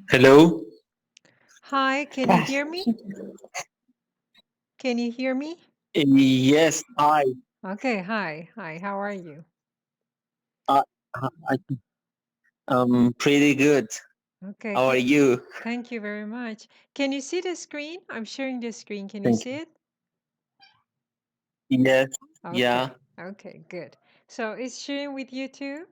Hello? Hi, can you hear me? Can you hear me? Yes, hi. Okay, hi. Hi, how are you? Uh, pretty good. Okay, How are good. you? Thank you very much. Can you see the screen? I'm sharing the screen. Can you Thank see you. it? Yes, yeah, Okay, okay, good. So is sharing with you too?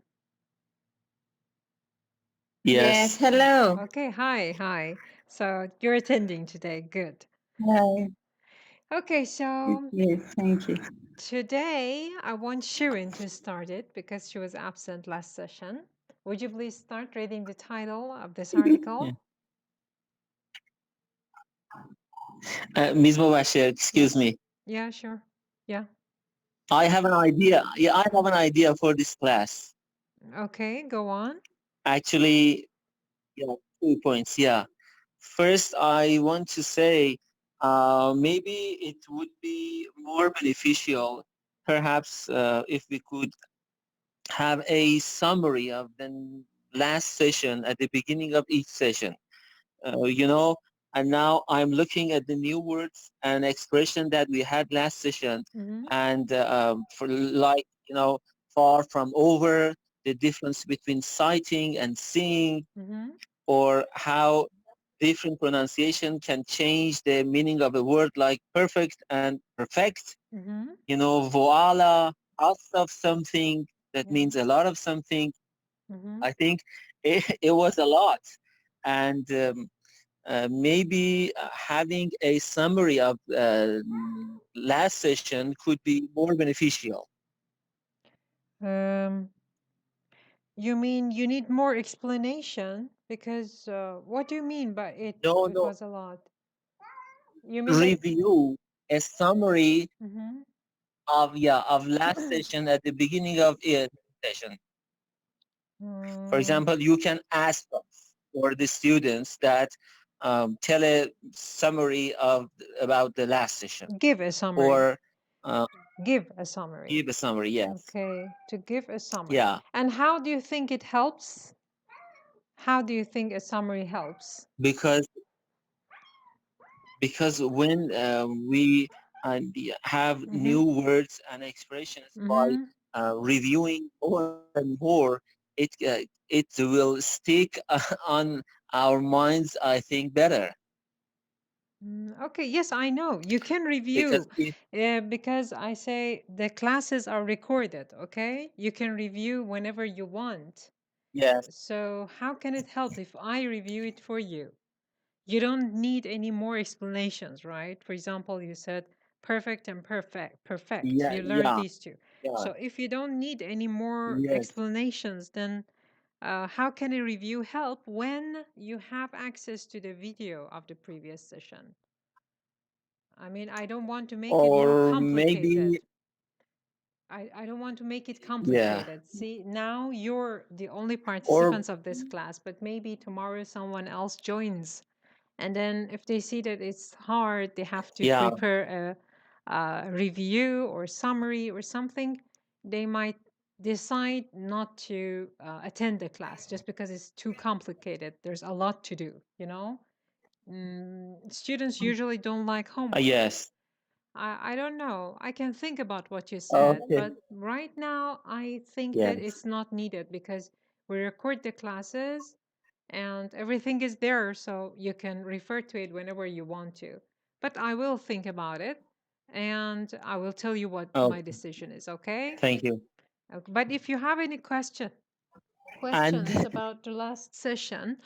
Yes, yes. hello. Okay, hi, hi. So you're attending today. Good. Hi. Okay, so Yes, thank you. today I want Shirin to start it because she was absent last session. Would you please start reading the title of this Yeah. article? Ms. Mubashir, excuse Yes. me. Yeah, sure. Yeah. I have an idea. Yeah, I have an idea for this class. Okay, go on. Actually, yeah, 2 points. Yeah. First, I want to say maybe it would be more beneficial, perhaps, if we could have a summary of the last session at the beginning of each session. You know, and now I'm looking at the new words and expression that we had last session, Mm-hmm. and for like, far from over, the difference between sighting and seeing, Mm-hmm. or how different pronunciation can change the meaning of a word like perfect and perfect. Mm-hmm. Voila, lots of something that Yeah. means a lot of something. Mm-hmm. I think it was a lot. And maybe having a summary of last session could be more beneficial. Um, you mean you need more explanation because what do you mean by it? No, It no, was a lot. You mean like review a summary mm-hmm. of last session at the beginning of each session. For Mm, example, you can ask us or the students that tell a summary of about the last session, give a summary. or uh, Give a summary. give a summary. Yes, Okay, to give a summary. yeah, And how do you think it helps? How do you think a summary helps? because when we have Mm-hmm. new words and expressions by Mm-hmm. reviewing more and more, it will stick on our minds, I think, better. Okay, yes, I know. You can Because review because I say the classes are recorded, okay? You can review whenever you want. yes, So how can it help if I review it for you? You don't need any more explanations, right? For example, you said perfect and perfect. yeah, You learned yeah, these two. yeah, So if you don't need any more yes, explanations, then how can a review help when you have access to the video of the previous session? I mean, I don't want to make it more or complicated. maybe, I don't want to make it yeah, complicated. See, now you're the only or participants of this class, but maybe tomorrow someone else joins. And then if they see that it's hard, they have to yeah, prepare a review or summary or something, they might decide not to attend the class just because it's too complicated. There's a lot to do, you know? Students usually don't like homework. yes, I don't know. I can think about what you said, okay, but right now I think that yes, it's not needed because we record the classes and everything is there, so you can refer to it whenever you want to. But I will think about it and I will tell you what my okay, decision is, okay? thank you. Okay. But if you have any And questions about the last session,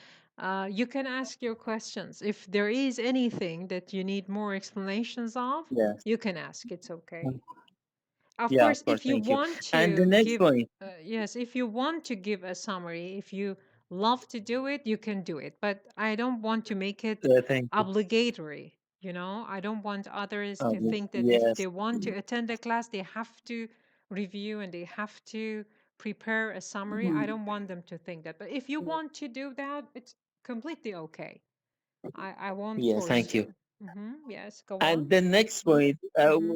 you can ask your questions. If there is anything that you need more explanations of, yes, you can ask. It's okay. Of yeah, of course, course, if you thank you. want And the to next give, point, yes, if you want to give a summary, if you love to do it, you can do it. But I don't want to make it thank you. obligatory. You know, I don't want others to think that if Yes, they want to attend a class, they have to review and they have to prepare a summary. I don't want them to think that. But if you want to do that, it's completely okay. I won't yes, force thank you. you. Yes, go on. And the next point, Mm-hmm.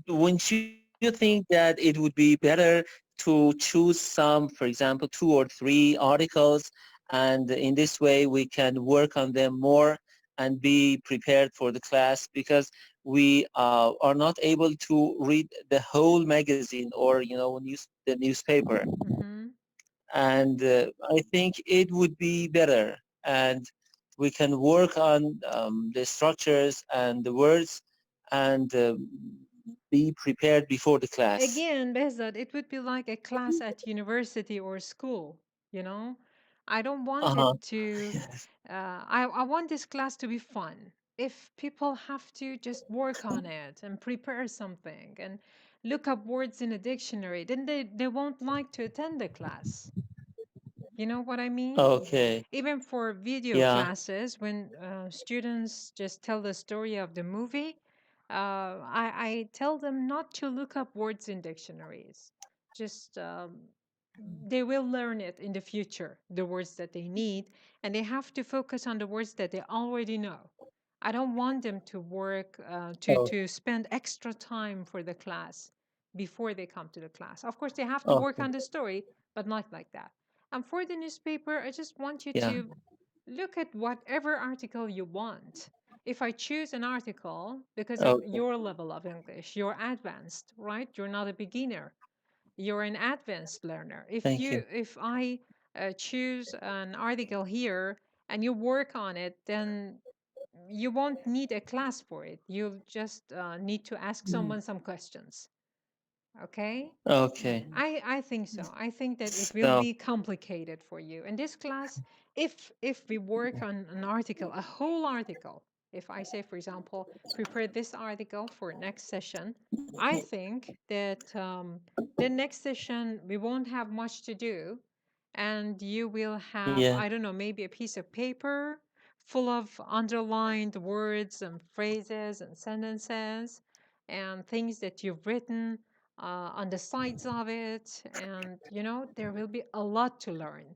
wouldn't you think that it would be better to choose some, for example, 2 or 3 articles and in this way we can work on them more and be prepared for the class, because we are not able to read the whole magazine or the newspaper. Mm-hmm. And I think it would be better, and we can work on the structures and the words, and be prepared before the class. Again, Behzad, it would be like a class at university or school, you know? I don't want it Uh-huh. to, I want this class to be fun. If people have to just work on it and prepare something and look up words in a dictionary, then they won't like to attend the class. You know what I mean? Okay. Even for video Yeah. classes, when students just tell the story of the movie, I tell them not to look up words in dictionaries. Just they will learn it in the future, the words that they need, and they have to focus on the words that they already know. I don't want them to work Oh, to spend extra time for the class before they come to the class. Of course, they have to work okay. on the story, but not like that. And for the newspaper, I just want you Yeah. to look at whatever article you want. If I choose an article because of Okay. your level of English, you're advanced, right? You're not a beginner. You're an advanced learner. Thank you. If I choose an article here and you work on it, then you won't need a class for it. You'll just need to ask someone some questions. Okay? Okay. I think so. I think that it will So, be complicated for you. In this class, if we work on an article, a whole article, if I say, for example, prepare this article for next session, I think that the next session we won't have much to do, and you will have, yeah. I don't know, maybe a piece of paper full of underlined words and phrases and sentences and things that you've written on the sides of it. And, there will be a lot to learn.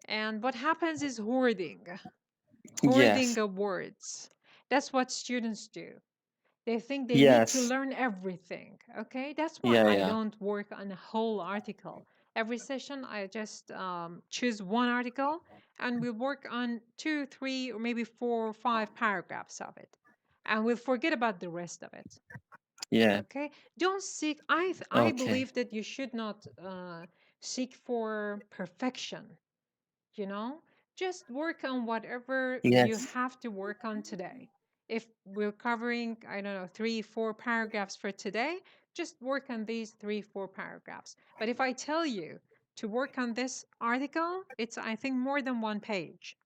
And what happens is hoarding Yes. of words. That's what students do. They think they need to Yes. learn everything. Okay, that's why Yeah. I Yeah. don't work on a whole article. Every session, I just choose one article and we'll work on two, three, or maybe four or five paragraphs of it. And we'll forget about the rest of it. Yeah. Okay, don't seek. I Okay. believe that you should not seek for perfection. You know, just work on whatever you Yes. have to work on today. If we're covering, I don't know, three, four paragraphs for today, just work on these three, four paragraphs. But if I tell you to work on this article, it's I think more than one page.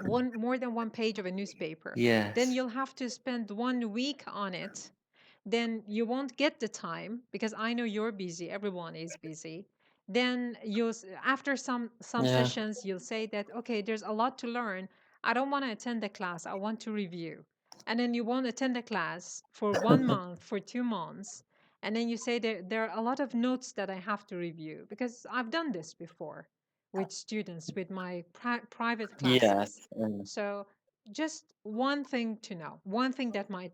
More than one page of a newspaper, then Yes. you'll have to spend 1 week on it. Then you won't get the time because I know you're busy, everyone is busy. Then after some Yeah. sessions you'll say that, okay, there's a lot to learn, I don't want to attend the class, I want to review. And then you won't attend the class for 1 month, for 2 months, and then you say there are a lot of notes that I have to review, because I've done this before with students, with my private Yes. classes. So just one thing to know, one thing that might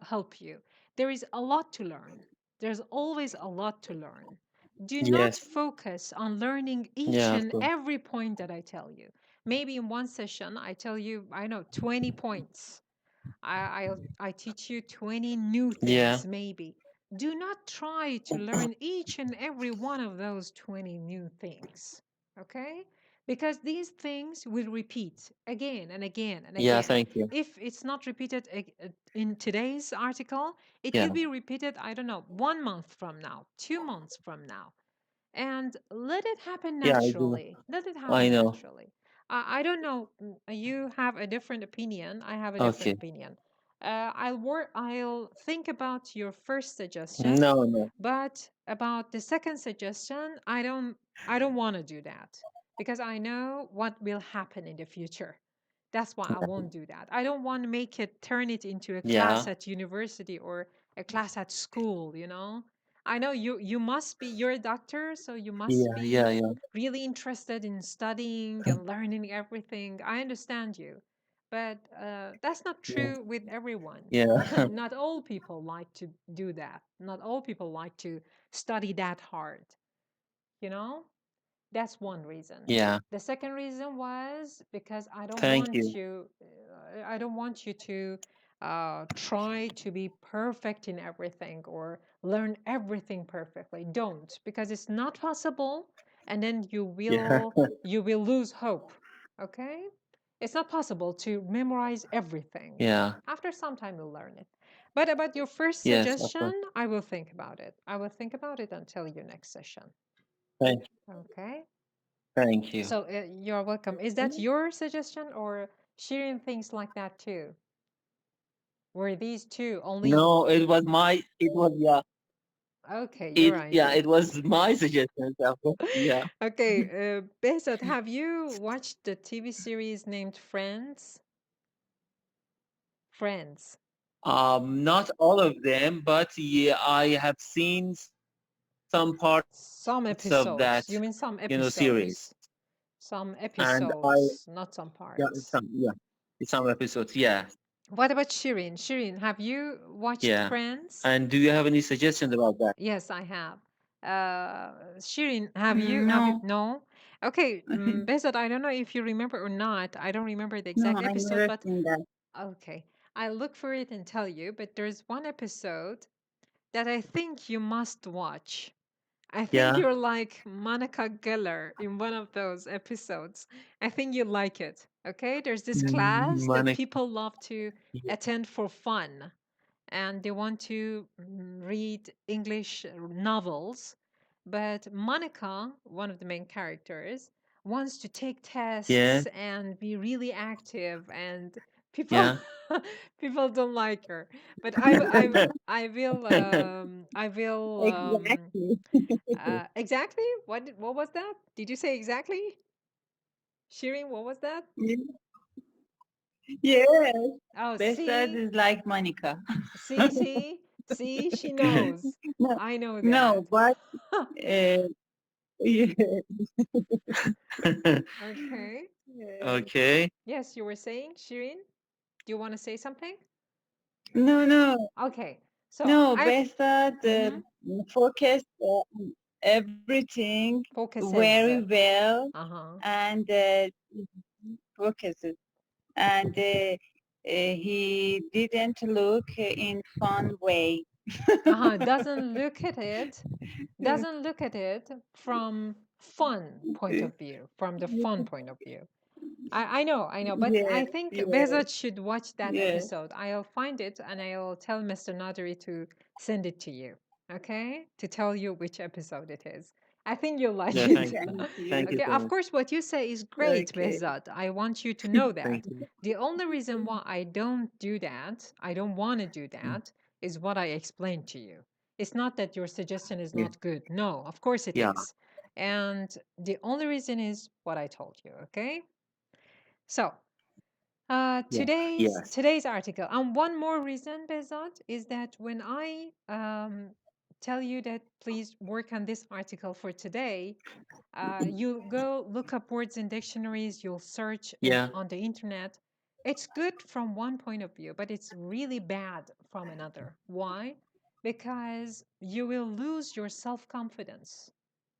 help you: there is a lot to learn. There's always a lot to learn. Do not Yes. focus on learning each Yeah. Of and course. every point that I tell you. Maybe in one session I tell you, I know, 20 points. I teach you 20 new Yeah. things, maybe. Do not try to learn each and every one of those 20 new things, okay? Because these things will repeat again and again and Yeah. again. Thank you. If it's not repeated in today's article, it will Yeah. be repeated, I don't know, 1 month from now, 2 months from now. And let it happen Yeah. I do. naturally. Let it I happen know. naturally. I don't know. You have a different opinion. I have a different Okay. opinion. I'll think about your first suggestion, No. No. but about the second suggestion, I don't want to do that because I know what will happen in the future. That's why I won't do that. I don't want to turn it into a class Yeah. at university or a class at school, I know you must be, you're a doctor, so you must Yeah. Yeah. be Yeah. really interested in studying and learning everything. I understand you. But that's not Yeah. true with everyone. Yeah. Not all people like to do that. Not all people like to study that hard, you know? That's one reason. Yeah. The second reason was because Thank you. I don't want you to try to be perfect in everything or learn everything perfectly. Don't, because it's not possible, and then Yeah. you will lose hope. Okay? It's not possible to memorize everything. Yeah. After some time, you'll learn it. But about your first Yes, of suggestion, course. I will think about it. I will think about it until your next session. Thank, Okay? thank you. So you're welcome. Is that your suggestion or sharing things like that too? Were these two only? No, it was my, it was, yeah, Okay, your idea. it was my suggestion. So, yeah. Okay, Behzad, have you watched the TV series named Friends? Friends. Not all of them, but yeah, I have seen some parts Some of that, episodes. You mean some series. episodes? Some And episodes, not some yeah, parts. some episodes, yeah, What about Shirin? Shirin, have you watched yeah. Friends? And do you have any suggestions about that? Yes, I have. Shirin, have you No, no? Okay, Behzad, I don't know if you remember or not. I don't remember the no, exact I episode, never but seen that. okay. I'll look for it and tell you, but there's one episode that I think you must watch. I think Yeah. you're like Monica Geller in one of those episodes. I think you like it. Okay, there's this class that Manic. people love to Yeah. attend for fun, and they want to read English novels. But Monica, one of the main characters, wants to take Yeah. tests and be really active, and people Yeah. people don't like her. But I will Exactly. exactly what was that? Did you say exactly? Shirin, what was that? Yes, Oh, Besad see, is like Monica. see, she knows. No, I know no, that. but uh, yeah, Okay. Okay. Yes, you were saying, Shirin? Do you want to say something? no, no, Okay. So no, I Besad mhm, focused on everything focuses. very well Uh-huh. and focuses. And he didn't look in fun way. Uh-huh. Doesn't look at it from fun point of view, from the fun point of view. I know, but Yes, I think yes, Behzad should watch that yes. episode. I'll find it and I'll tell Mr. Nadiri to send it to you, okay? To tell you which episode it is. I think you'll like Yeah, it. thank you. Thank Thank you. you Okay, so of much. course, what you say is great, Okay. Behzad. I want you to know Thank that. you. The only reason why I don't do that, I don't want to do Mm. that, is what I explained to you. It's not that your suggestion is Yeah. not good. No, of course it Yeah. is. And the only reason is what I told you, okay? So, Yeah. Yes. today's article, and one more reason, Behzad, is that when I tell you that please work on this article for today, you go look up words in dictionaries, you'll search Yeah. on the internet. It's good from one point of view, but it's really bad from another. Why? Because you will lose your self confidence.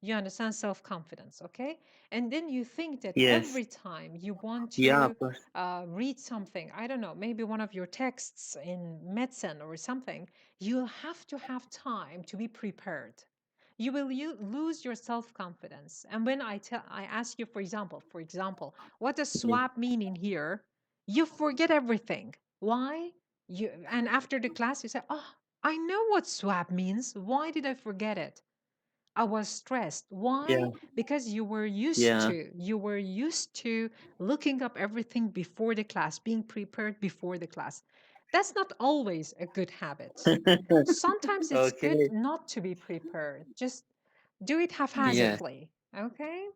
You understand self confidence, okay? And then you think that Yes. every time you want Yeah, to of course. read something, I don't know, maybe one of your texts in medicine or something, you'll have to have time to be prepared. You will lose your self-confidence. And when I ask you, for example, what does Mm. swap mean in here? You forget everything. Why? And after the class, you say, "Oh, I know what swap means. Why did I forget it? I was stressed. Yeah. Why? Because Yeah. you were used to looking up everything before the class, being prepared before the class. That's not always a good habit. Sometimes it's good Okay. not to be prepared. Just do it Yes. haphazardly. Okay?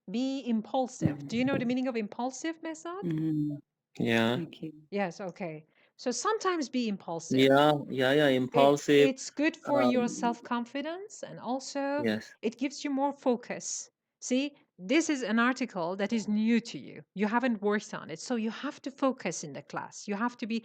Be impulsive. Do you know the meaning of impulsive, Mesad? Mm, Yeah. okay. Yes, okay. So sometimes be impulsive. Yeah. Yeah. Yeah. Impulsive. It's good for your Um. self-confidence, and also Yes. it gives you more focus. See, this is an article that is new to you. You haven't worked on it. So you have to focus in the class. You have to be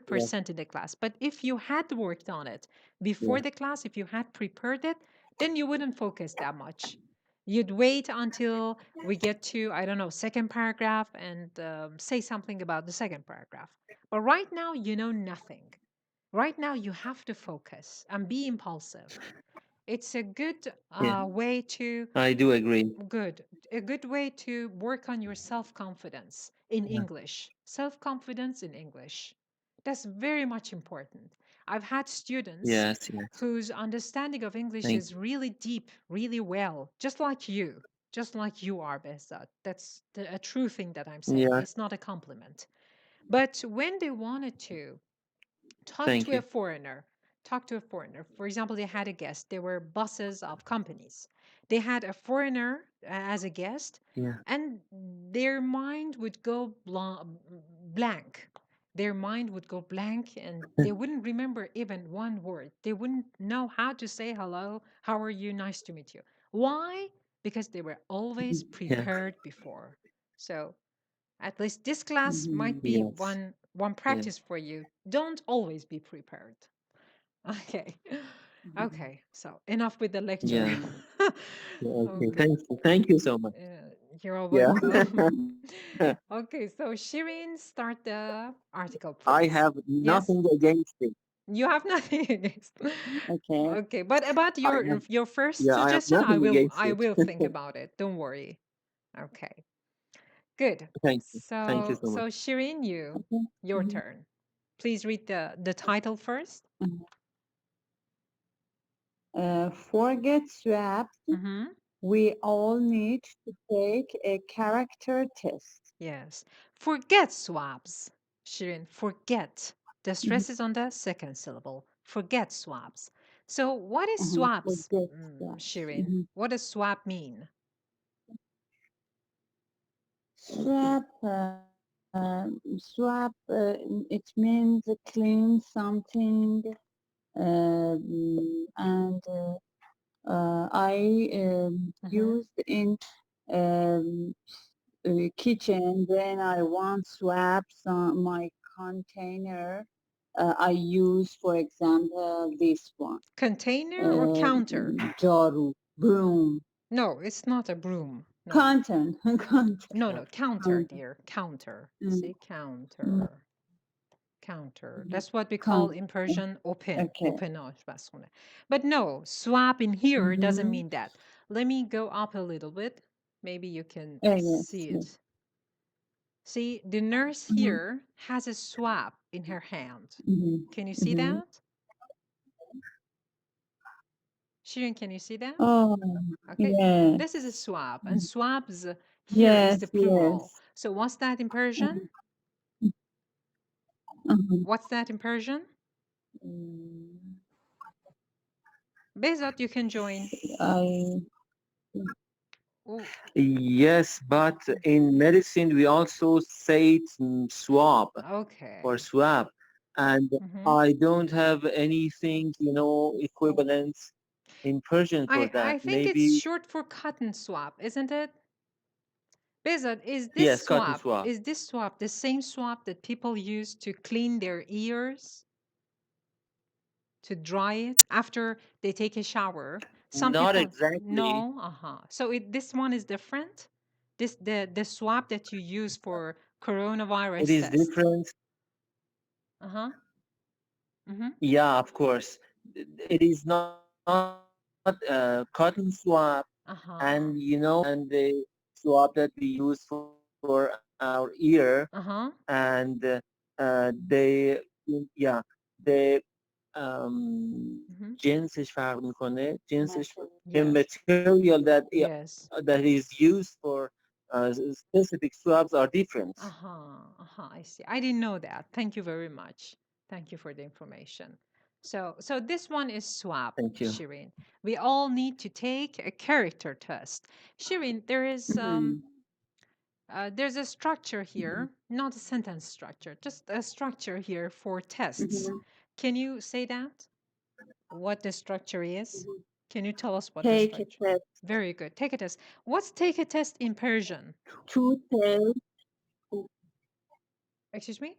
Yes. 100% in the class. But if you had worked on it Yeah. before the class, if you had prepared it, then you wouldn't focus that much. You'd wait until we get to, I don't know, second paragraph and say something about the second paragraph. But right now, you know nothing. Right now, you have to focus and be impulsive. It's a good Yeah, way to I do agree. a good way to work on your self-confidence in Yeah. English. Self-confidence in English. That's very much important. I've had students Yes, yes. whose understanding of English Thank is really deep, really well, just like you are, Behzad. That's a true thing that I'm you. saying. Yeah, It's not a compliment. But when they wanted to talk thank to a you. foreigner, for example, they had a guest, they were bosses of companies, they had a foreigner as a guest, Yeah. and their mind would go blank. Their mind would go blank and they wouldn't remember even one word. They wouldn't know how to say hello, how are you, nice to meet you. Why? Because they were always Yeah. prepared before. So at least this class Mhm. might be Yes. one Yes. practice for you. Don't always be prepared. Okay. Mhm. Okay. So enough with the lecture. Yeah. Yeah, okay. Okay. Thank you. Thank you so much. You're all Yeah. welcome. Okay, so Shireen, start the article, I please. have Yes, nothing against it. you have nothing against. Okay. Okay, but about I have, your first yeah, I have suggestion, nothing against I it. will think about it. Don't worry. Okay. Good. Thank you. Thank you So so much. Shireen, Okay. your Mhm. turn. Please read the title first. Forget swaps. Mm-hmm. We all need to take a character test. Yes. Forget swabs. Shirin, forget. The Mhm. stress is on the second syllable. Forget swabs. So what is swabs, Forget swaps. Shirin? What does swab mean? Swap, swap, it means clean something, and I Mm-hmm. used in um, kitchen when I want swaps on my container. I use, for example, this one, Container or counter? jaru, broom, No, it's not a broom. No. content, content. No, counter, dear. Counter. Mm, See, mm, counter. Counter. mm. That's what we call Con- in Persian open. okay. Open آشپزخونه. But no, swap in here doesn't Mm-hmm. mean that. Let me go up a little bit. Maybe you can Yes, see yes. it. See, the nurse Mm-hmm. here has a swab in her hand. Mm-hmm. Can you see Mm-hmm. that? Shirin, can you see that? Oh, Okay, yeah. this is a swab, and swabs here is the Yes, plural. yes. So what's that in Persian? Mm-hmm. What's that in Persian? Behzat, you can join. I Oh, Yes, but in medicine we also say it swab or okay. swab, and Mhm. I don't have anything, equivalent in Persian for that. I think it's Maybe short for cotton swab, isn't it? Behzat, yes, cotton swab. is this swab the same swab that people use to clean their ears, to dry it after they take a shower? Some Not people exactly. no, So this one is different. The swab that you use for It coronavirus is test. different. Uh-huh. Mm-hmm. Yeah, of course. It is not cotton swab, and Uh-huh. and the swab that we use for our ear, Uh-huh. and they yeah the Mm-hmm. جنسش فرق میکنه جنسش the Yes. material Yes. that is used for specific swabs are different. I see. I didn't know that. Thank you very much. Thank you for the information. So this one is swap, Thank you. Shirin. We all need to take a character test. Shirin, mm-hmm. there's a structure here, not a sentence structure, just a structure here for tests. Mm-hmm. Can you say that? What the structure is? Can you tell us what the Take a structure? test. Very good. Take a test. What's take a test in Persian? To test. Excuse me?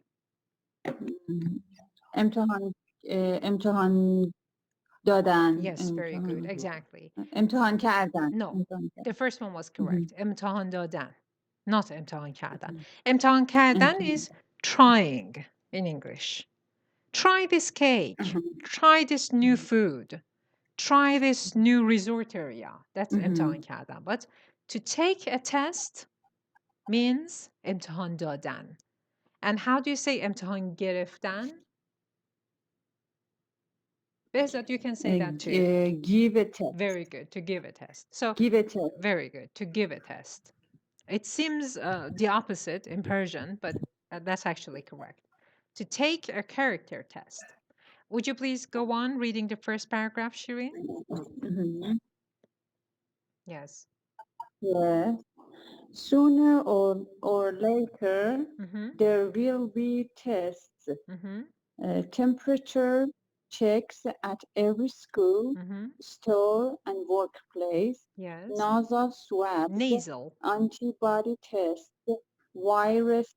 امتحان امتحان دادن. Yes, very good. امتحان. Exactly. امتحان کردن. No, امتحان کردن. the first one was correct. امتحان دادن, not امتحان کردن. امتحان کردن is trying in English. Try this cake. Try this new food. Try this new resort area. That's امتحان کردن. But to take a test means امتحان دادن. And how do you say امتحان گرفتن? Behzad, you can say that too. Give a test. Very good, to give a test. So, Give a test. very good, to give a test. It seems the opposite in Persian, but that's actually correct. To take a character test. Would you please go on reading the first paragraph, Shireen? Yes. Yes. Sooner or later, there will be tests, temperature checks at every school, store, and workplace, Yes. nasal swabs, Nasal. antibody tests, virus,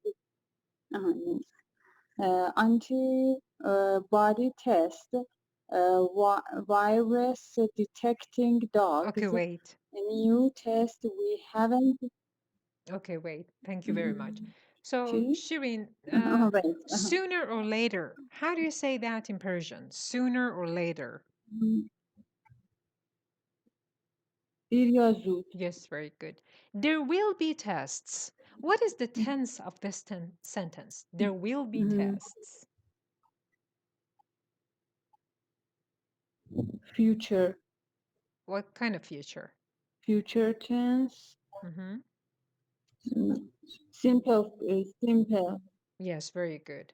antibody test, virus detecting dogs. Okay, wait. A new test we haven't. Okay, wait. Thank you very much. So, Okay. Shireen, Wait. sooner or later, how do you say that in Persian? Sooner or later? دیر یا زود. Yes, very good. There will be tests. What is the tense of this sentence? There will be tests. Future. What kind of future? Future tense. Simple. Simple. Yes, very good.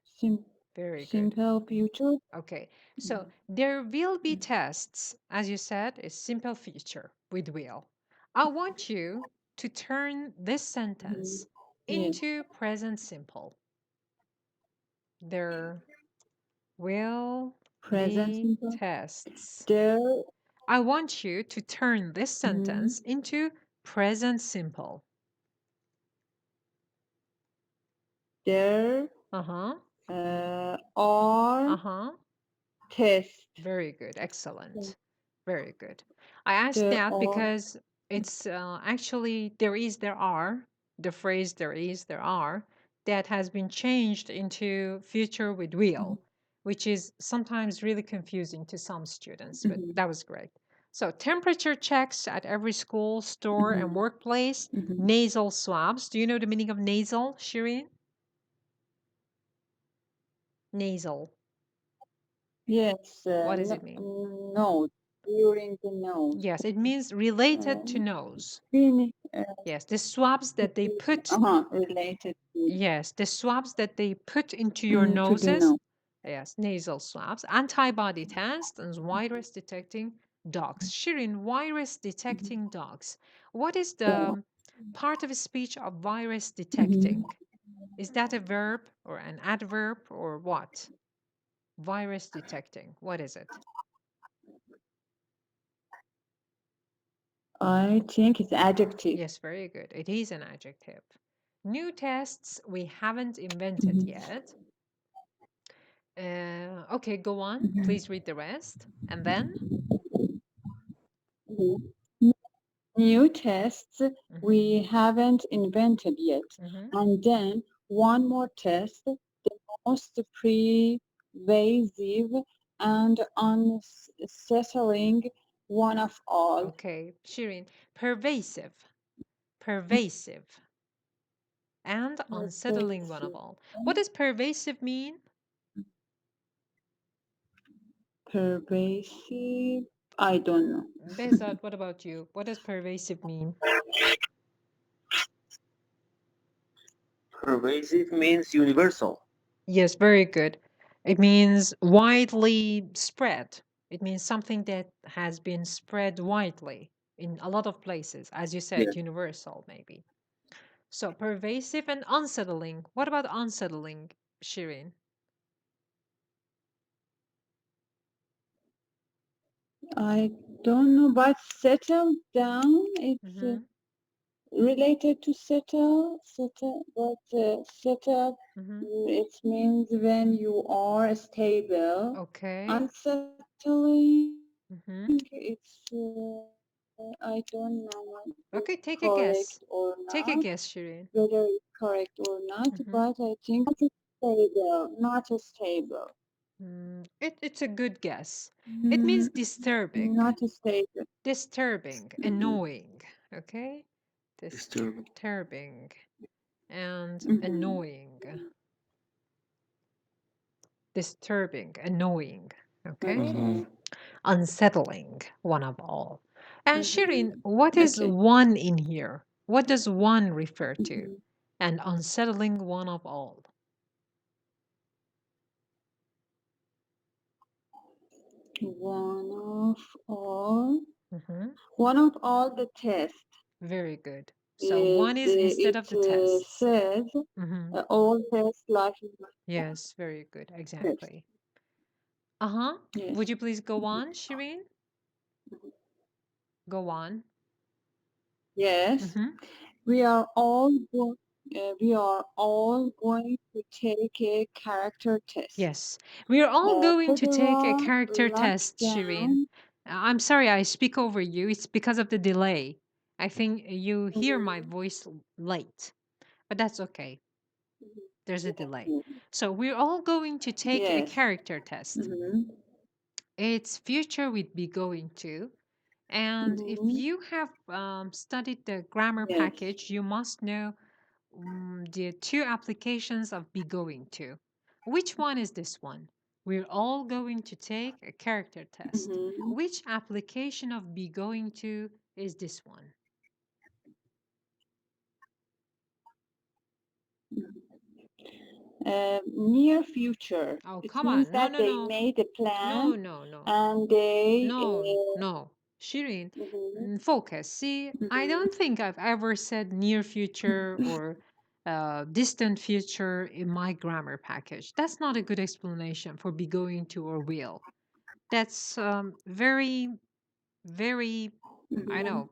Very good. Simple future. Okay, so there will be tests, as you said, is simple future with will. I want you to turn this sentence into present simple. There will Present be simple. tests. There. I want you to turn this sentence into present simple. There Uh-huh. are tests. Very good. Excellent. Very good. I asked that because it's actually there are, the phrase there are, that has been changed into future with will, which is sometimes really confusing to some students, but that was great. So temperature checks at every school, store, and workplace, nasal swabs. Do you know the meaning of nasal, Shireen? Nasal. Yes. What does it mean? Nose. During the nose. Yes, it means related to nose. Yes, the swabs that they put. Related. Yes, the swabs that they put into your noses. Yes, nasal swabs, antibody test, and virus detecting dogs. Shirin, virus detecting dogs. What is the part of speech of virus detecting? Is that a verb or an adverb or what? Virus detecting. What is it? I think it's adjective. Yes, very good. It is an adjective. New tests we haven't invented yet. Okay, go on. Please read the rest. And then? New tests we haven't invented yet. And then one more test, the most pervasive and unsettling one of all. Okay, Shirin, pervasive. Pervasive. And unsettling one of all. What does pervasive mean? Pervasive, I don't know. Behzad, what about you? What does pervasive mean? Pervasive means universal. Yes, very good. It means widely spread. It means something that has been spread widely in a lot of places. As you said, universal maybe. So pervasive and unsettling. What about unsettling, Shirin? I don't know, but settle down, it's related to settle, but settle, it means when you are stable. Okay. Unsettling. Mm-hmm. It's I don't know Okay, take a correct guess. or Take a not, guess, Shireen. whether it's correct or not, Mhm. but I think it's stable, not stable. It's a good guess. It means disturbing. Not stable. Disturbing, annoying. Okay? Disturbing. Disturbing and Mhm. annoying. Disturbing, annoying. Okay? Okay. Unsettling, one of all. And Shireen, Mhm. what is Okay. one in here? What does one refer to? Mhm. And unsettling, one of all. One of all. Mhm. One of all the tests. Very good. So one is instead of the tests. Says Mhm. all tests like Yes, very good. test. Exactly. Uh-huh. Yes. Would you please go on, Shireen? Go on. Yes. Mhm. We are all going to take a character test. Yes. We are all going to take a Federal character test, Shireen. lockdown. I'm sorry I speak over you. It's because of the delay. I think you hear my Mhm. voice late, but that's okay. There's a delay. Mhm. So we're all going to take a Yes. character test. Mhm. Its future we'd be going to. And if Mhm. you have studied the grammar Yes. package, you must know the two applications of be going to. Which one is this one? We're all going to take a character test. Mhm. Which application of be going to is this one? Near future. Oh, It come means on. No, that no, they no. made a plan No, no, no. and they. No. Shireen, Mhm. focus. See, I Mhm. don't think I've ever said near future or distant future in my grammar package. That's not a good explanation for be going to or will. That's very, very, I Mhm. know,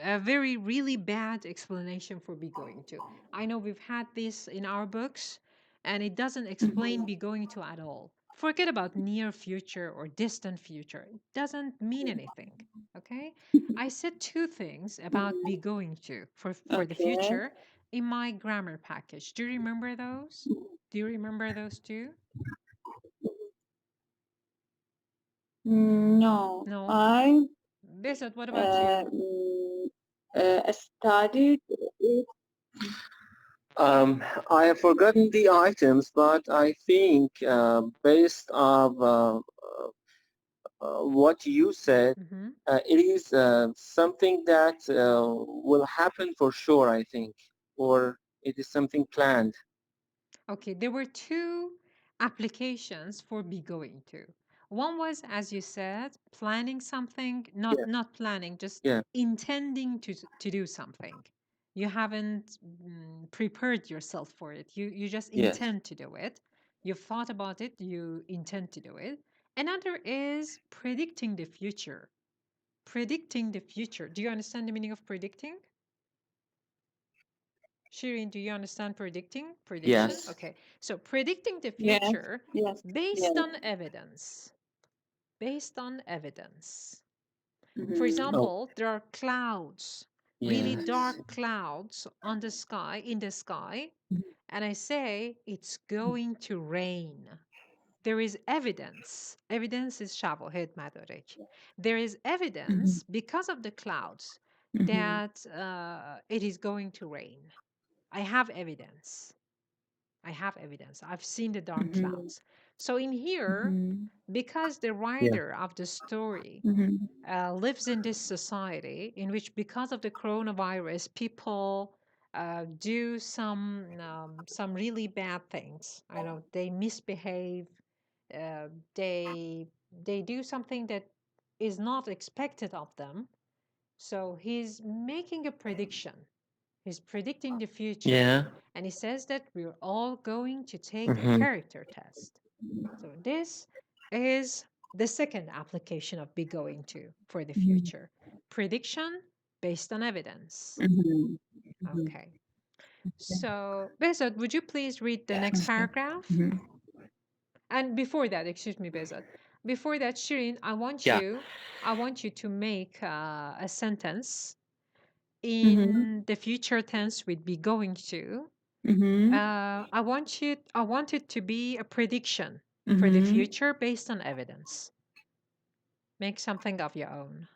a very, really bad explanation for be going to. I know we've had this in our books, and it doesn't explain Mhm. be going to at all. Forget about near future or distant future. It doesn't mean anything. Okay? I said two things about be Mhm. going to for the Okay. future in my grammar package. Do you remember those? Do you remember those two? No, No? I Besat, what about you? studied it. I have forgotten the items, but I think based of what you said, Mm-hmm. it is something that will happen for sure, I think, or it is something planned. Okay, there were two applications for be going to. One was, as you said, planning something, Yeah, not planning, just yeah, intending to do something. You haven't prepared yourself for it. You just yes. intend to do it. You've thought about it, you intend to do it. Another is predicting the future. Predicting the future. Do you understand the meaning of predicting? Shireen, do you understand predicting? Prediction? Yes. Okay. So predicting the Yes, future yes, based yes. on evidence. Based on evidence. For Mhm. Oh, example, there are clouds, really yes. dark clouds on the sky, in the sky, and I say it's going to rain. There is evidence. Evidence is شواهد مدارک. There is Mhm. evidence because of the clouds Mhm. that it is going to rain. I have evidence. I have evidence. I've seen the dark Mhm. clouds. So in here, Mhm. because the Yeah. writer of the story Mhm. lives in this society in which, because of the coronavirus, people do some really bad things. I know they misbehave. Uh, they do something that is not expected of them. So he's making a prediction. He's predicting the future. Yeah. And he says that we're all going to take a Mm-hmm. character test. So this is the second application of be going to for the Mhm. future. Prediction based on evidence. Mhm. Mhm. Okay. So, Bezat, would you please read the next Yes. paragraph? Mhm. And before that, excuse me, Bezat, Before that, Shirin, I want Yeah. you to make a sentence Mm-hmm. in the future tense with be going to. Mm-hmm. I want it to be a prediction for the Mm-hmm. future based on evidence. Make something of your own.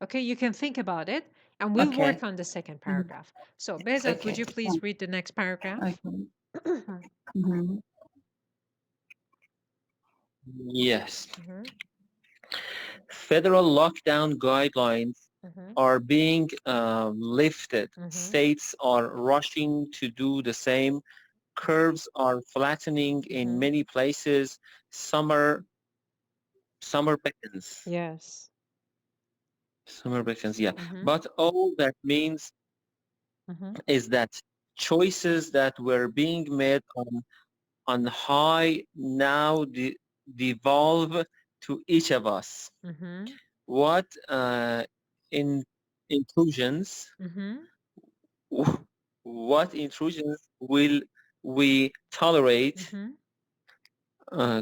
Okay, you can think about it, and we'll Okay. work on the second paragraph. So, Bezat, would Okay. you please read the next paragraph? Okay. Mm-hmm. Yes. Mhm, Federal lockdown guidelines mhm, are being lifted. mhm, States are rushing to do the same. Curves are flattening in mhm. many places. Summer beckons. Yes. Summer beckons, yeah. Mhm, But all that means mhm, is that choices that were being made on high now devolve to each of us. mhm, What in intrusions mhm. what intrusions will we tolerate? Mhm.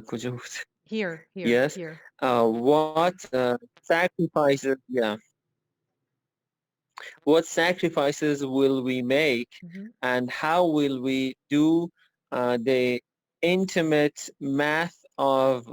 کجا بود؟ Here, here, Yes. here. What sacrifices? Yeah. What sacrifices will we make, Mhm. and how will we do the intimate math of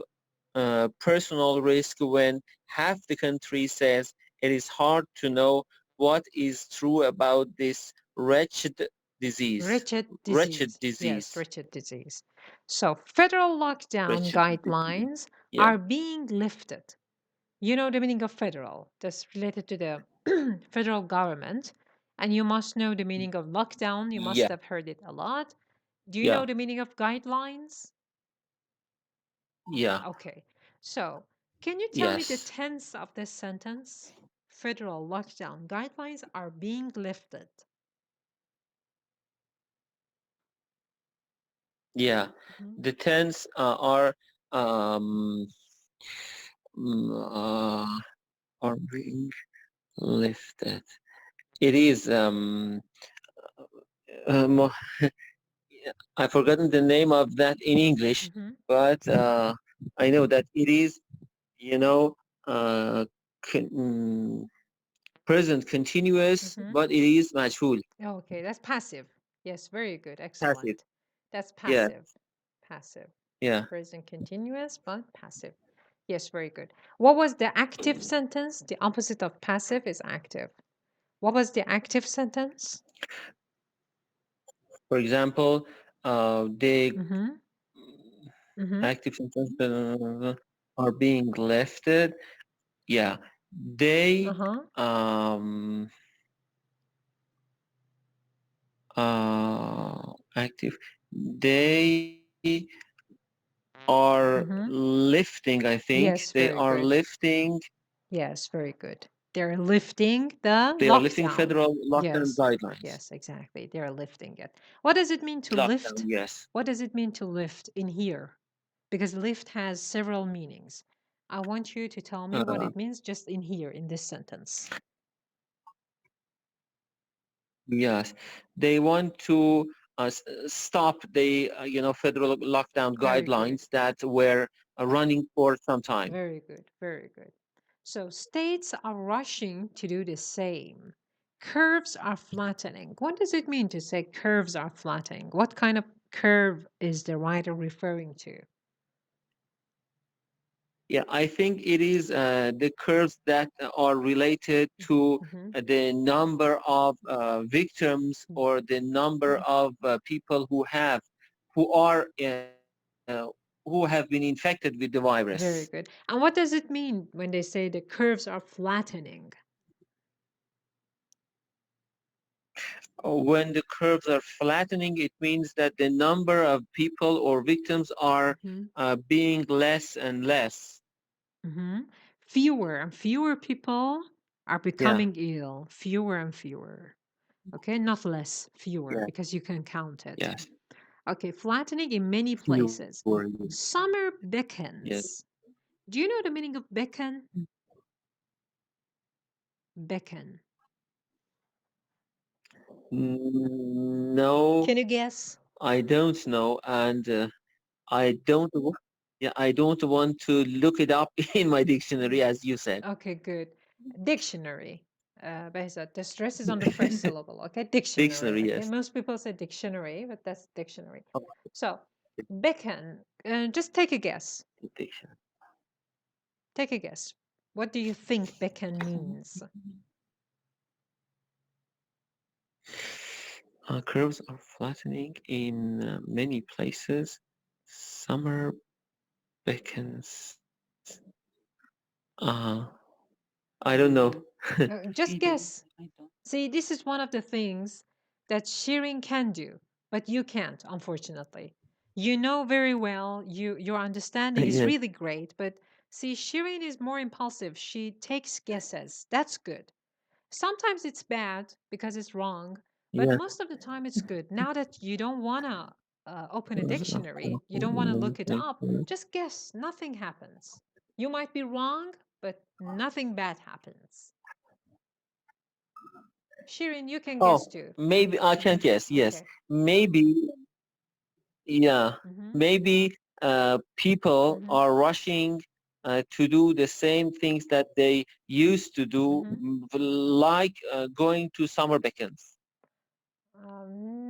personal risk when half the country says it is hard to know what is true about this wretched disease. Wretched Wretched disease. Yes, disease. wretched disease. So, federal lockdown Wretched disease. guidelines Yeah. are being lifted. You know the meaning of federal. That's related to the federal government. And you must know the meaning of lockdown. You must Yeah. have heard it a lot. Do you know Yeah. the meaning of guidelines? Yeah. Okay. So, can you tell me the Yes. tense of this sentence? Federal lockdown guidelines are being lifted. Yeah. Mhm. The tense are um, uh, are being lifted. It is um, I've forgotten the name of that in English, Mhm. but I know that it is, you know, uh, con- mm, present continuous, Mhm. but it is majhul, Okay, that's passive. Yes, very good. passive. Excellent. That's Yeah, passive. Passive. yeah. Present continuous, but passive. Yes, very good. What was the active sentence? The opposite of passive is active. What was the active sentence? For example, the Mm-hmm. Mm-hmm. active sentence are being lifted. Yeah, they Uh-huh. um active. They are Mm-hmm. lifting. I think Yes, they very are good. lifting. Yes, very good. They're lifting the They are lifting lockdown. federal lockdown Yes. guidelines. Yes, exactly. They're lifting it. What does it mean to Lockdown, lift? yes. What does it mean to lift in here? Because lift has several meanings. I want you to tell me what Uh, it means just in here in this sentence. yes. They want to stop the federal lockdown Very good. guidelines that were running for some time. Very good. Very good. So states are rushing to do the same. Curves are flattening. What does it mean to say curves are flattening? What kind of curve is the writer referring to? Yeah, I think it is the curves that are related to Mhm. the number of victims or the number of people who are who have been infected with the virus. Very good. And what does it mean when they say the curves are flattening? When the curves are flattening, it means that the number of people or victims are Mhm. being less and less. Mhm. Fewer and fewer people are Yeah, becoming ill. Fewer and fewer. Okay, not less, fewer, yeah, because you can count it. yes. Okay, flattening in many Fewer, places. Summer yes. beckons. Do you know the meaning of beckon? Beckon. No, Can you guess? I don't know, and I don't. Yeah, I don't want to look it up in my dictionary, as you said. Okay, good. Dictionary. Behzad, the stress is on the first syllable. Okay, dictionary. Dictionary, Okay, yes. most people say dictionary, but that's dictionary. Oh, So, beckon. Just take a guess. dictionary. Take a guess. What do you think beckon means? Curves are flattening in many places. Summer beckons. I don't know. Just guess. I don't. See, this is one of the things that sharing can do, but you can't, unfortunately. You know very well, your understanding is Yes. really great, but see, Shirin is more impulsive. She takes guesses. That's good. Sometimes it's bad because it's wrong, but Yeah. most of the time it's good. Now that you don't want to open a dictionary, you don't want to look it up, just guess. Nothing happens. You might be wrong, but nothing bad happens. Shirin, you can guess Oh, too. maybe I can guess. Yes, Okay. maybe. Yeah, Mhm. maybe people Mhm. are rushing to do the same things that they used to do, like going to summer vacations.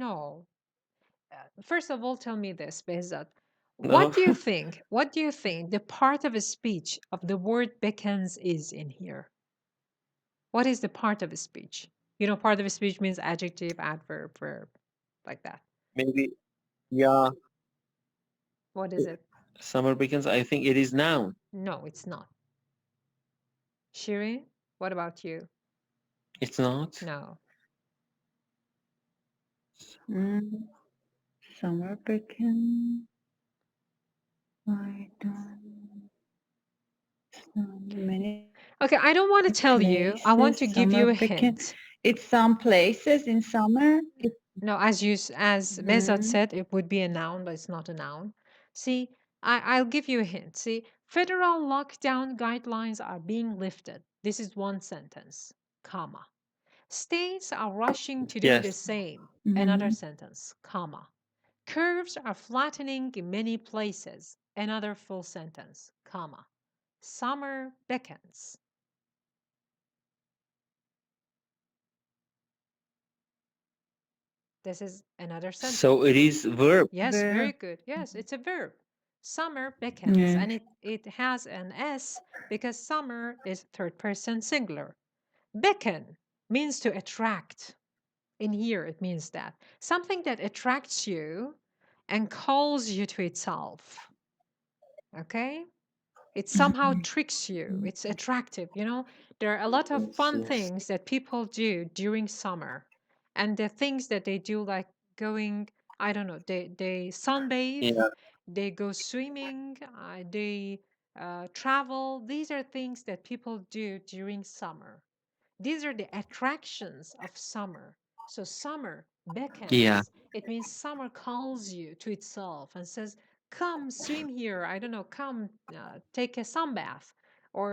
No. First of all, tell me this, Behzad. No. What do you think? What do you think the part of a speech of the word beckons is in here? What is the part of a speech? You know, part of a speech means adjective, adverb, verb, like that. Maybe. Yeah, What is it? summer vacations. I think it is noun. No, it's not. Shirin, what about you? It's not. No. Summer beacon. I don't. Many Okay, I don't want to tell you. I want to places, give you a summer beacon. hint. It's some places in summer. No, as Behzad said, it would be a noun, but it's not a noun. See, I'll give you a hint. See, federal lockdown guidelines are being lifted. This is one sentence, comma. States are rushing to do the Yes. same. Another sentence, comma. Curves are flattening in many places. Another full sentence, comma. Summer beckons. This is another sentence. So it is verb. Yes, very good. Yes, it's a verb. Summer beckons, Yeah. and it has an S because summer is third person singular. Beckon means to attract. In here, it means that something that attracts you and calls you to itself. Okay? It somehow tricks you. It's attractive. You know, there are a lot of fun Yes. things that people do during summer. And the things that they do, like going, I don't know, they sunbathe, Yeah. they go swimming, they travel. These are things that people do during summer. These are the attractions of summer. So summer beckons. Yeah. It means summer calls you to itself and says, come swim here. I don't know, come take a sunbath or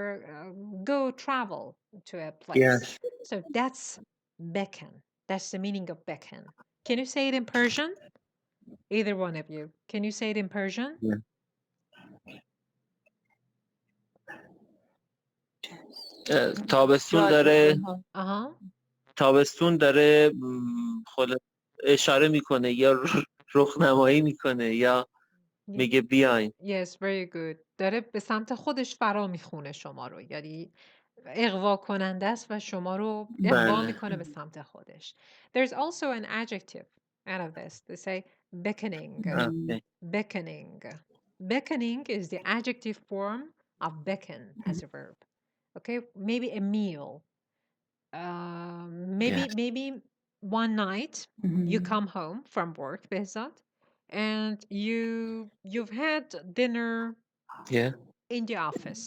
go travel to a place. Yes. So that's beckon. That's the meaning of beckon. Can you say it in Persian? Either one of you. Can you say it in Persian? Yeah. تابستون داره Uh-huh. تابستون داره اشاره میکنه یا رخنمایی میکنه یا میگه بیاین. Yes, very good. داره به سمت خودش فرا میخونه شما رو. یعنی اغوا کننده است و شما رو اغوا بله. میکنه به سمت خودش. There's also an adjective out of this. They say beckoning. Okay. Beckoning. Beckoning is the adjective form of beckon as a verb. Okay, maybe a meal. Maybe one night you come home from work, Behzad, and you've had dinner Yeah. in the office.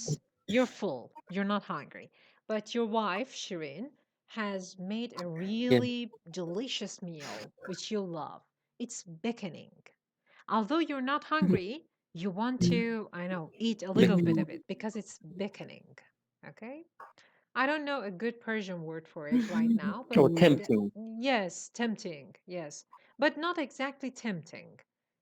You're full. You're not hungry. But your wife, Shirin, has made a really delicious meal which you love. It's beckoning. Although you're not hungry, you want to, I know, eat a little bit of it because it's beckoning. Okay? I don't know a good Persian word for it right now, but Oh, tempting. yes, tempting. Yes. But not exactly tempting.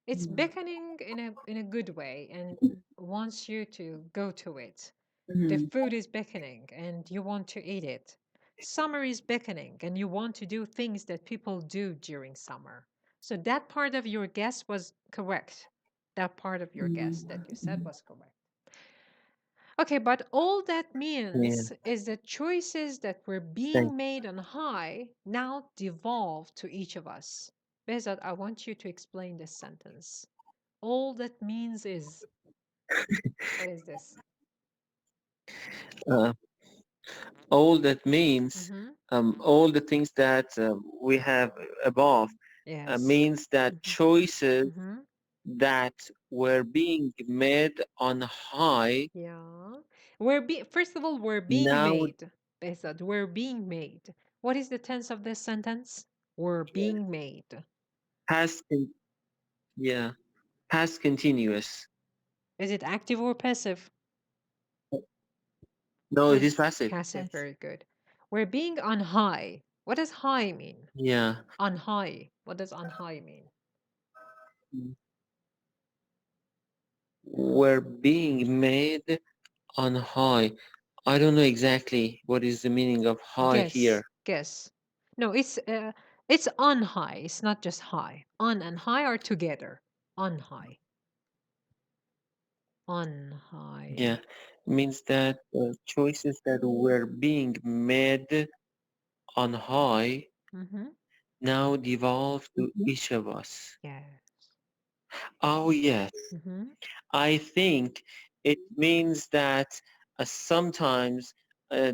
It's beckoning in a good way and wants you to go to it. The food is beckoning and you want to eat it. Summer is beckoning and you want to do things that people do during summer. So that part of your guess was correct. That part of your guess that you said was correct. Okay, but all that Yeah. means is that choices that were Thank. being made on high now devolve to each of us. Behzad, I want you to explain this sentence. All that means is, what is this? Uh, all that means, all the things that we have above Yes. means that choices that were being made on high Yeah. First of all, we're being now made. Behzad, we're being made. What is the tense of this sentence? We're being made. past, yeah, past continuous. Is it active or passive? No, it is passive. Passive, very good. We're being on high. What does high mean? Yeah. On high. What does on high mean? Were being made on high. I don't know exactly what is the meaning of high here. Guess. No, it's on high. It's not just high. On and high are together. On high. On high. Yeah, means that choices that were being made on high now devolve to each of us. Yes. Oh, yes. I think it means that sometimes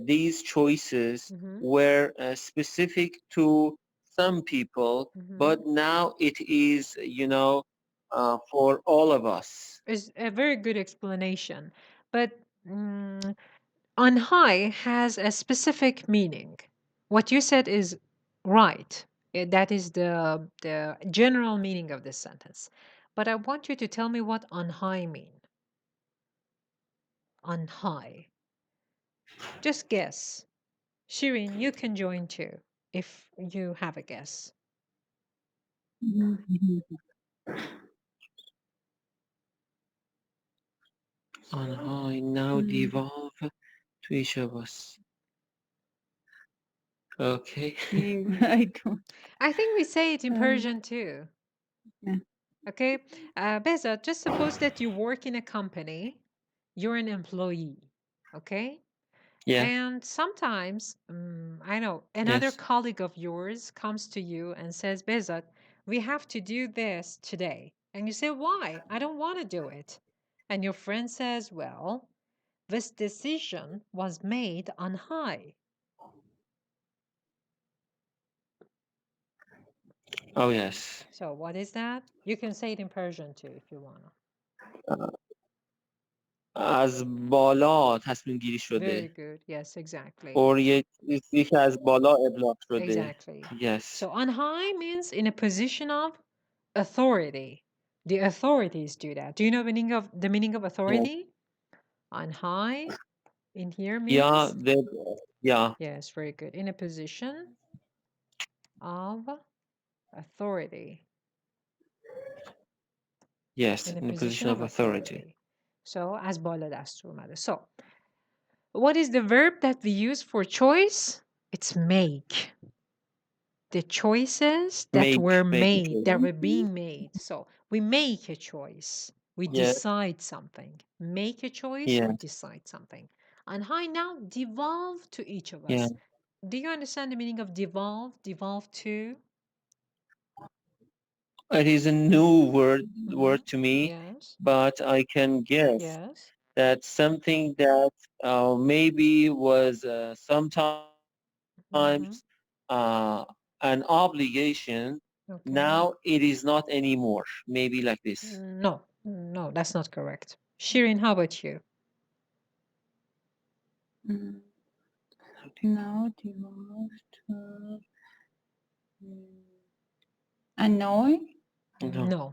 these choices were specific to some people, but now it is, for all of us. Is a very good explanation. But on high has a specific meaning. What you said is right. That is the general meaning of this sentence. But I want you to tell me what on high mean. On high. Just guess. Shirin, you can join too if you have a guess. On high now devolve to each of us. Okay. I think we say it in Persian too. Yeah. Okay. Behzad, just suppose that you work in a company, you're an employee. Okay. Yeah. And sometimes, I know, another Yes. colleague of yours comes to you and says, Behzad, we have to do this today. And you say, why? I don't want to do it. And your friend says, well, this decision was made on high. Oh, yes. So what is that? You can say it in Persian too if you want to. از بالا تصمیم گیری Very شده. good. Yes, exactly. Or یکی از بالا ابلاغ شده. Exactly. Yes. So on high means in a position of authority. The authorities do that. Do you know the meaning of authority? On high in here means? Yeah. Yes, very good. In a position of authority. Yes, in a position of authority. So as بالا دستور اومده. So what is the verb that we use for choice? It's make. The choices that were made, that were being made. So we make a choice. We decide something. Make a choice or decide something. And high now devolve to each of us. Yeah. Do you understand the meaning of devolve? Devolve to? It is a new word to me, Yes. but I can guess Yes. that something that maybe was sometimes an obligation, now it is not anymore. Maybe like this. No, that's not correct. Shirin, how about you? Now devolved to annoy? No.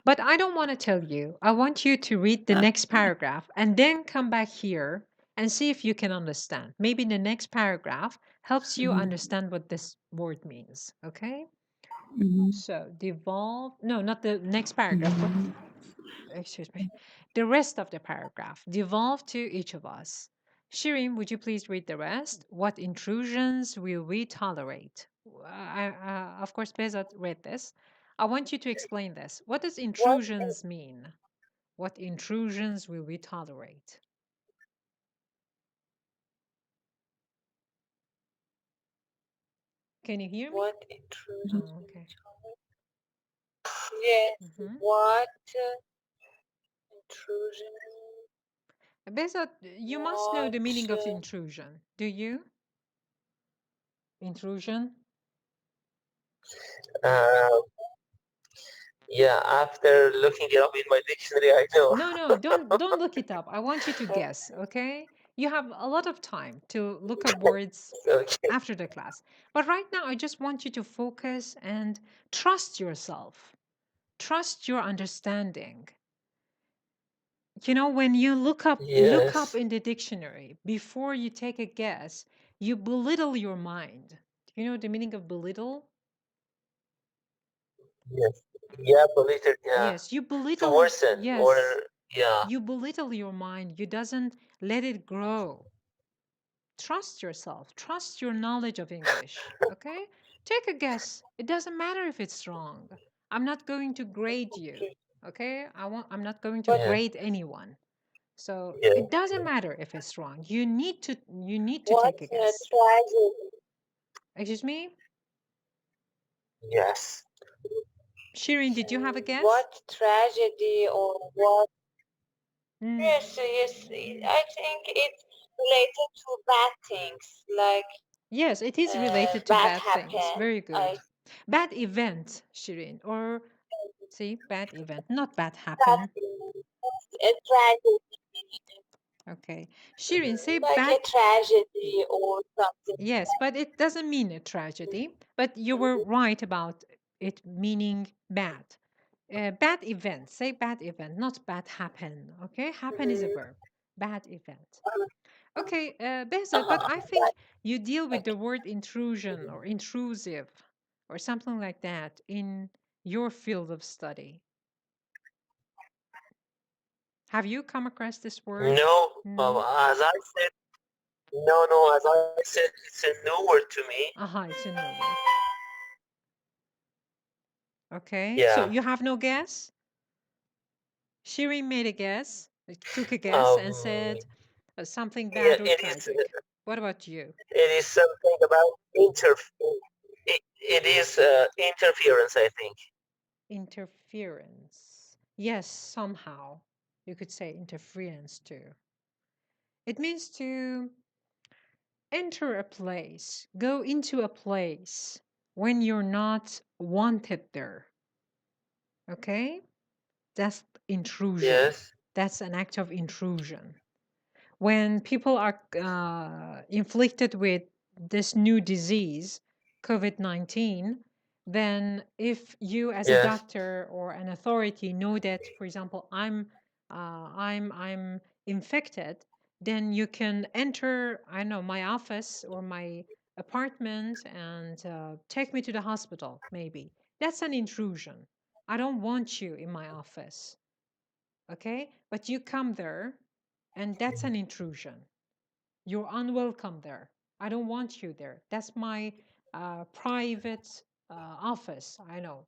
But I don't want to tell you. I want you to read the next paragraph and then come back here and see if you can understand. Maybe the next paragraph helps you understand what this word means. Okay? Mhm. So devolve, no, not the next paragraph, but Mhm. excuse me, the rest of the paragraph. Devolve to each of us. Shirin, would you please read the rest? What intrusions will we tolerate? Of course, Bezat read this. I want you to explain this. What does What intrusions mean? What intrusions will we tolerate? Can you hear me? what intrusion? Oh, okay. Yes. Mm-hmm. What intrusion? Bezat, you must know the What meaning of intrusion. Do you? Intrusion? Uh, yeah, after looking it up in my dictionary, I know. No, don't look it up. I want you to guess, okay? You have a lot of time to look up words Okay. after the class. But right now I just want you to focus and trust yourself. Trust your understanding. You know, when you look up Yes. in the dictionary before you take a guess, you belittle your mind. Do you know the meaning of belittle? Yes. Yeah, belittle. Yeah. Yes, you To belittle. worsen or Yes, yeah. you belittle your mind. You doesn't let it grow. Trust yourself. Trust your knowledge of English. Okay? Take a guess. It doesn't matter if it's wrong. I'm not going to grade you. Okay? I'm not going to What Yeah. grade anyone. So Yeah. it doesn't matter if it's wrong. You need to what take a guess. tragedy? Excuse me? Yes. Shirin, did you have a guess? What tragedy or what? Mm, Yes, yes. I think it's related to bad things, like yes, it is related to bad bad things. happen. Very good. Bad event, Shirin. Or see, bad event, not bad happen. A tragedy, Okay. Shirin, say like bad. a tragedy or something. Yes, but it doesn't mean a tragedy. But you were right about it meaning bad. Bad event. Say bad event, not bad happen. Okay, happen is a verb. Bad event. Okay, Behzad, but I think you deal with the word intrusion or intrusive or something like that in your field of study. Have you come across this word? No. No. As I said, no. As I said, it's a new word to me. Aha, it's a new word. Okay, so Yeah. you have no guess? Shirin made a guess, took a guess, and said something Yeah, bad or it is. tragic. What about you? It is something about it is interference, I think. Interference. Yes, somehow. You could say interference too. It means to enter a place, go into a place when you're not wanted there. Okay? That's intrusion. Yes. That's an act of intrusion. When people are inflicted with this new disease, COVID-19, then if you as a Yes. doctor or an authority know that, for example, I'm infected, then you can enter, I don't know, my office or my apartment and take me to the hospital, maybe. That's an intrusion. I don't want you in my office. Okay? But you come there, and that's an intrusion. You're unwelcome there. I don't want you there. That's my private office. I know.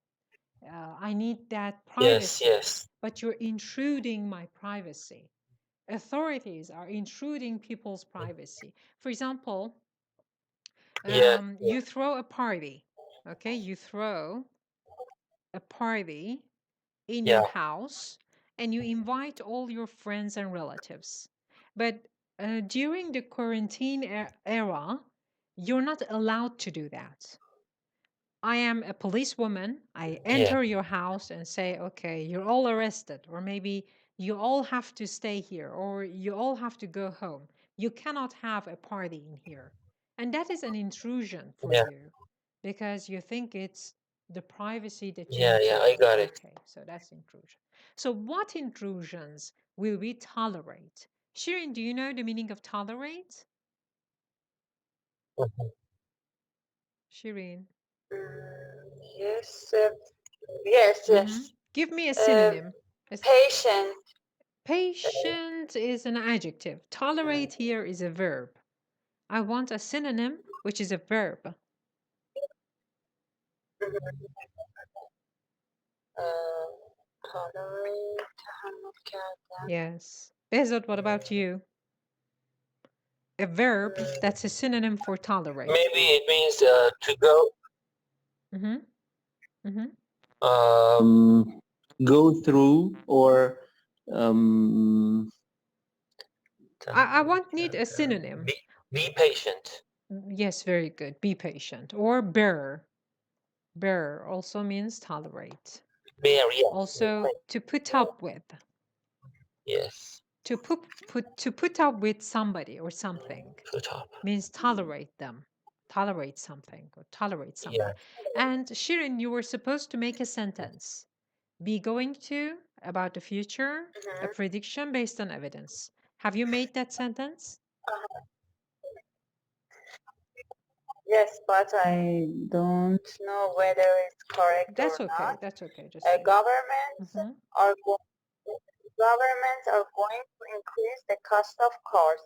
I need that privacy. Yes. But you're intruding my privacy. Authorities are intruding people's privacy. For example, Yeah. you throw a party. Okay, you throw a party in your Yeah. house and you invite all your friends and relatives. But during the quarantine era, you're not allowed to do that. I am a policewoman. I Yeah. enter your house and say, okay, you're all arrested, or maybe you all have to stay here, or you all have to go home. You cannot have a party in here. And that is an intrusion for Yeah. you because you think it's the privacy that you Yeah. need to Yeah. I have. got it. Okay, so that's intrusion. So, what intrusions will we tolerate? Shirin, do you know the meaning of tolerate? Mhm. Shirin. Yes. Yes. Yes. Give me a synonym. Patient. Patient is an adjective. Tolerate here is a verb. I want a synonym, which is a verb. Tolerate. تحمل کردن. Yes. Behzad, what about you? A verb that's a synonym for tolerate. Maybe it means to go. Go through or I need a synonym. be patient. Yes, very good. Be patient. Or bear. Bear also means tolerate. Bear, yes. Also, to put up with. Yes. To put up with somebody or something Put up. means tolerate them. Tolerate something or tolerate something. Yeah. And Shirin, you were supposed to make a sentence. Be going to, about the future, a prediction based on evidence. Have you made that sentence? Yes, but I don't know whether it's correct That's or okay. not. That's okay. Just say it. Governments are going to increase the cost of cars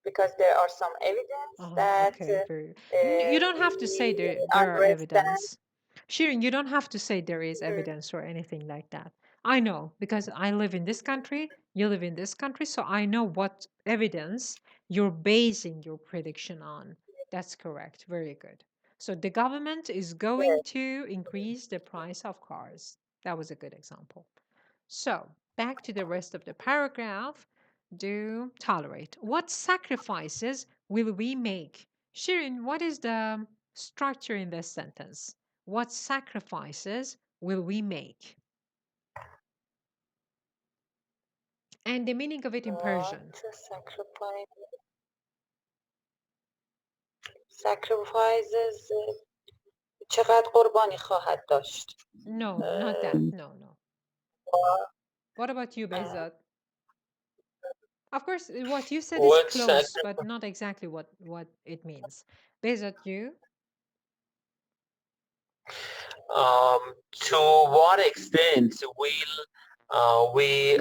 because there are some evidence that Okay, you don't have to say there are understand. evidence. Shirin, you don't have to say there is evidence or anything like that. I know because I live in this country, you live in this country, so I know what evidence you're basing your prediction on. That's correct. Very good. So the government is going to increase the price of cars. That was a good example. So back to the rest of the paragraph. Do tolerate. What sacrifices will we make? Shirin, what is the structure in this sentence? What sacrifices will we make? And the meaning of it in Persian. Sacrifices. چقدر قربانی خواهد داشت. No, not that. No. What about you, Behzad? Of course, what you said is close, but not exactly what it means. Behzad, you? To what extent will we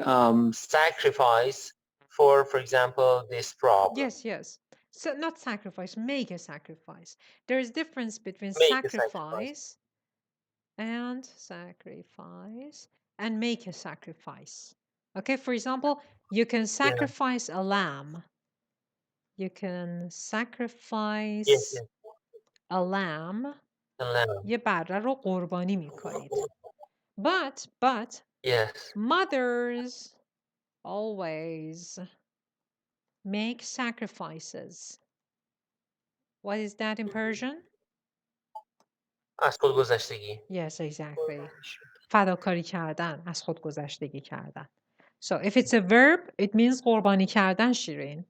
sacrifice for example, this problem? Yes. So not sacrifice, make a sacrifice. There is difference between Make a sacrifice and make a sacrifice. Okay, for example, you can sacrifice a lamb. You can sacrifice a lamb. یه بره رو قربانی میکنید. But mothers always make sacrifices. What is that in Persian? از خودگذشتگی. Yes, exactly. فداکاری کردن، از خودگذشتگی کردن. So if it's a verb, it means قربانی کردن, Shirin.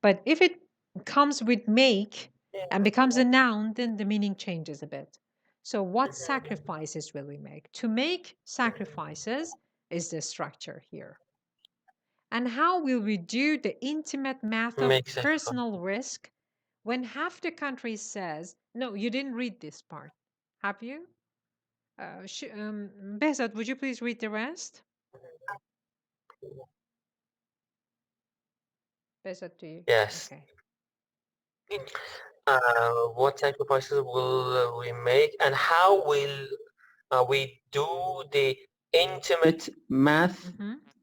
But if it comes with make and becomes a noun, then the meaning changes a bit. So what sacrifices will we make? To make sacrifices is the structure here. And how will we do the intimate math of personal risk when half the country says, no, you didn't read this part. Have you? Behzad, would you please read the rest? Behzad, do you? Yes. Okay. What sacrifices will we make, and how will we do the intimate math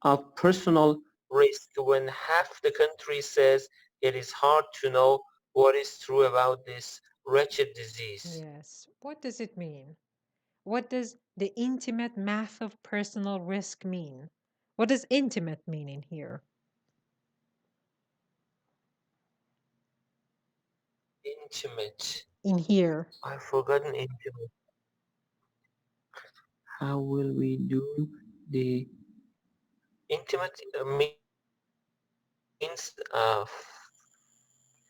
of personal risk when half the country says it is hard to know what is true about this wretched disease? Yes. What does it mean? What does the intimate math of personal risk mean? What does intimate mean in here? Intimate. In here. I've forgotten intimate. How will we do the intimate means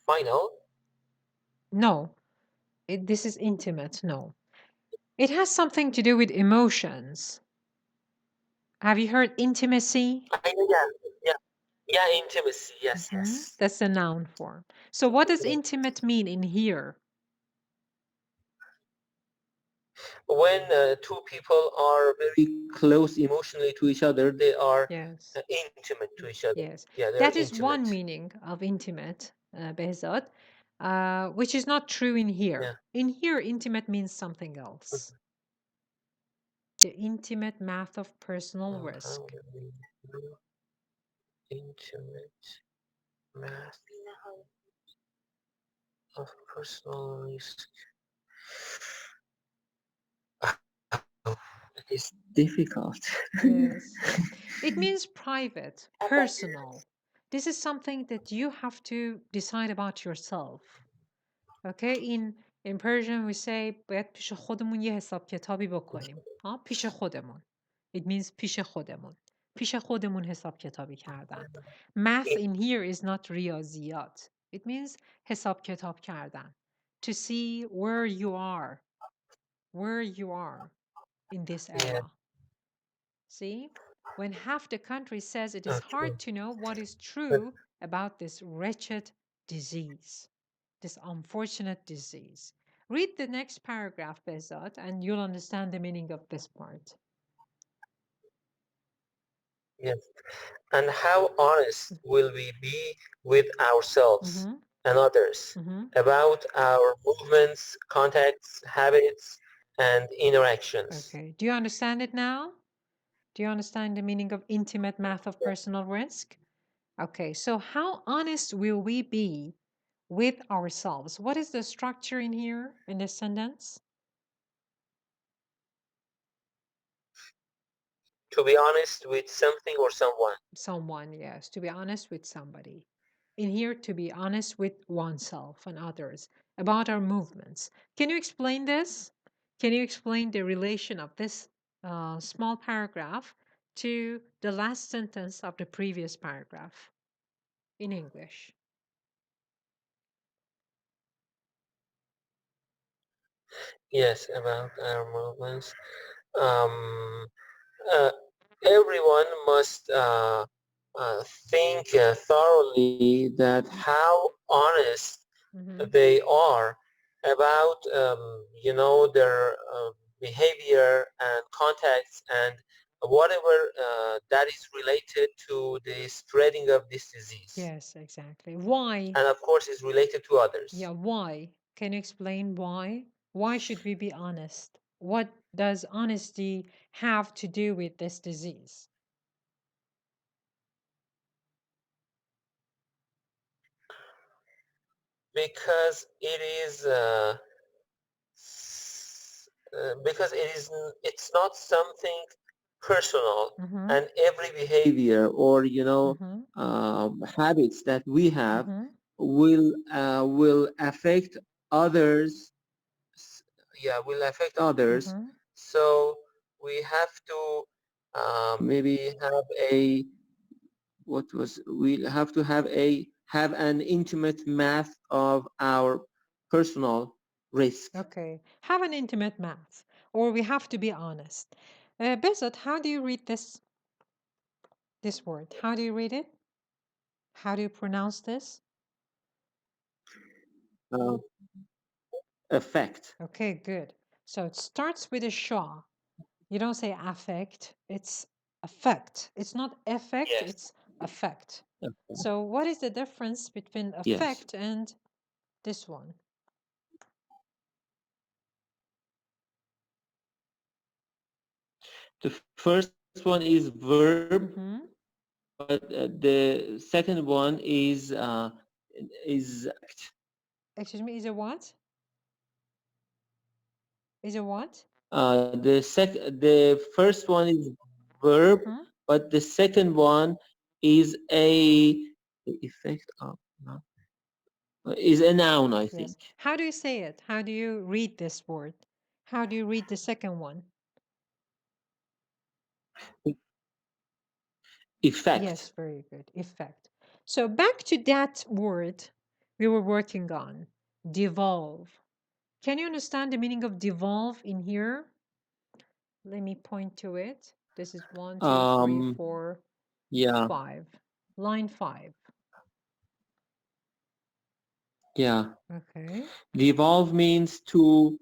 final? No, this is intimate. No. It has something to do with emotions. Have you heard intimacy? Yeah, intimacy. Yes. That's the noun form. So what does intimate mean in here? when two people are very close emotionally to each other, they are Yes. intimate to each other. Yes. Yeah, they're That is intimate. one meaning of intimate, Behzad, which is not true in here. Yeah. In here, intimate means something else. The intimate math of personal risk. Intimate math of personal risk. It's difficult. Yes. It means private, personal. This is something that you have to decide about yourself. Okay? In Persian we say باید پیش خودمون یه حساب کتابی بکنیم. ها؟ پیش خودمون. It means پیش خودمون. پیش خودمون حساب کتابی کردن. Math in here is not ریاضیات. It means حساب کتاب کردن. To see where you are. Where you are in this era. Yeah. See? When half the country says it is hard to know what is true about this wretched disease, this unfortunate disease. Read the next paragraph, Behzad, and you'll understand the meaning of this part. Yes. And how honest will we be with ourselves and others about our movements, contacts, habits, and interactions? Okay. Do you understand it now? Do you understand the meaning of intimate math of personal risk? Okay. So how honest will we be with ourselves? What is the structure in here in this sentence? To be honest with something or someone. Someone, yes. To be honest with somebody. In here, to be honest with oneself and others about our movements. Can you explain this? Can you explain the relation of this small paragraph to the last sentence of the previous paragraph in English? Yes, about our movements. Everyone must think thoroughly that how honest they are about, their behavior and contacts and whatever that is related to the spreading of this disease. Yes, exactly. Why? And of course, is related to others. Yeah, why? Can you explain why? Why should we be honest? What does honesty have to do with this disease? Because it is it's not something personal, and every behavior or habits that we have will affect others. Yeah, will affect others. So we have to maybe have a we have to have an intimate math of our personal risk. Okay, have an intimate math, or we have to be honest. Behzad, how do you read this word? How do you read it? How do you pronounce this? Effect. Okay, good. So it starts with a sha. You don't say affect, it's effect. It's not effect, Yes. it's effect. So what is the difference between Yes. effect and this one? The first one is verb, but the second one is Excuse me, is a what? Is a what? The first one is verb, but the second one is a effect of is a noun, I think. How do you say it? How do you read this word? How do you read the second one? Effect. Yes, very good. Effect. So back to that word we were working on, devolve. Can you understand the meaning of devolve in here? Let me point to it. This is 1, 2, 3, 4, 5. Line 5. Yeah. Okay. Devolve means to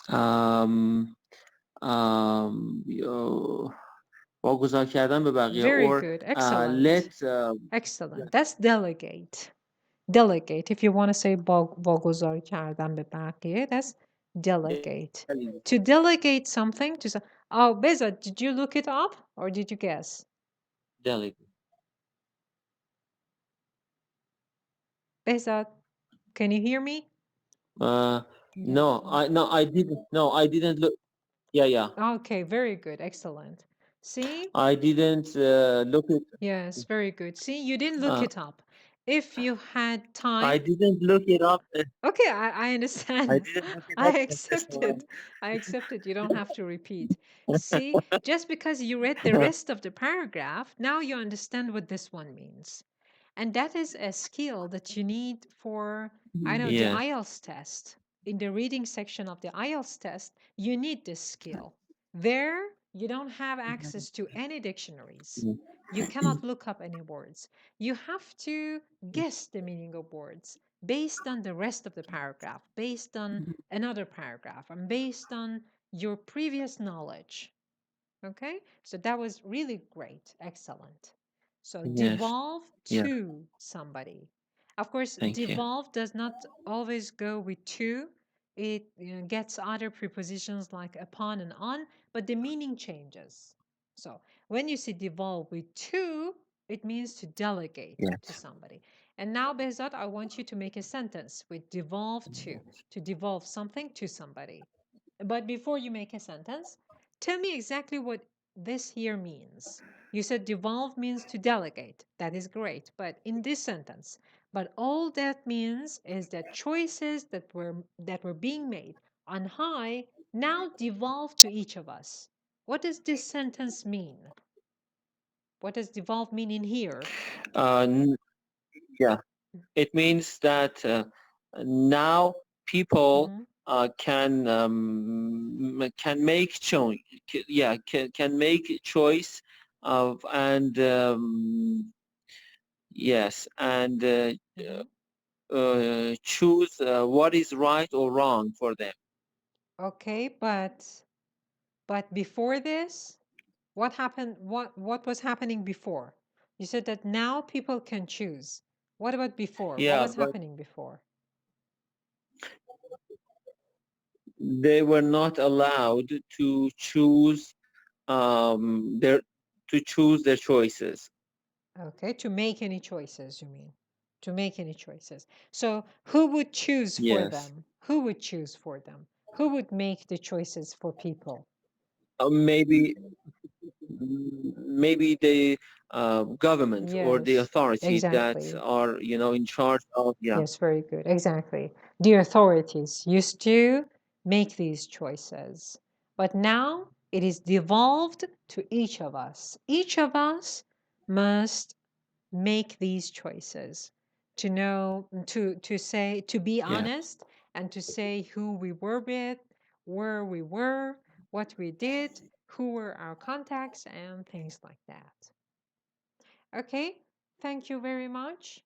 um, واگذار کردن به بقیه Very or good. Excellent. let Excellent. That's delegate. Delegate. If you want to say واگذار کردن به بقیه, that's delegate. To delegate something to some. Oh, Beza, did you look it up or did you guess? delegate. Beza, can you hear me? No, I didn't. No, I didn't look. Yeah. Okay, very good. Excellent. See? I didn't look it. Yes, very good. See, you didn't look it up. If you had time. I didn't look it up. Okay, I understand. I didn't look it I up. accept it. I accept it. You don't have to repeat. See, just because you read the rest of the paragraph, now you understand what this one means. And that is a skill that you need for, I know, the Yeah. IELTS test. In the reading section of the IELTS test, you need this skill. There, you don't have access to any dictionaries. You cannot look up any words. You have to guess the meaning of words based on the rest of the paragraph, based on another paragraph, and based on your previous knowledge. Okay, so that was really great. Excellent. So Yes. devolve to somebody. Of course, Thank you. devolve does not always go with to. It gets other prepositions like upon and on, but the meaning changes. So when you see devolve with to, it means to delegate to somebody. And now, Behzad, I want you to make a sentence with devolve to devolve something to somebody. But before you make a sentence, tell me exactly what this here means. You said devolve means to delegate. That is great. But in this sentence, but all that means is that choices that were being made on high now devolve to each of us. What does this sentence mean? What does devolve mean in here? Yeah. It means that now people can make choice. Yeah, can make choice of and yes, and choose what is right or wrong for them. Okay, but before this, what happened? What was happening before? You said that now people can choose. What about before? Yeah, what was happening before? They were not allowed to choose their choices. Okay, to make any choices, you mean? To make any choices. So who would choose for them? Who would choose for them? Who would make the choices for people? Maybe the government or the authority exactly. that are in charge of Yes, very good. Exactly. The authorities used to make these choices, but now it is devolved to each of us. Each of us must make these choices to know, to say, to be honest, and to say who we were with, where we were, what we did, who were our contacts, and things like that. Okay, thank you very much.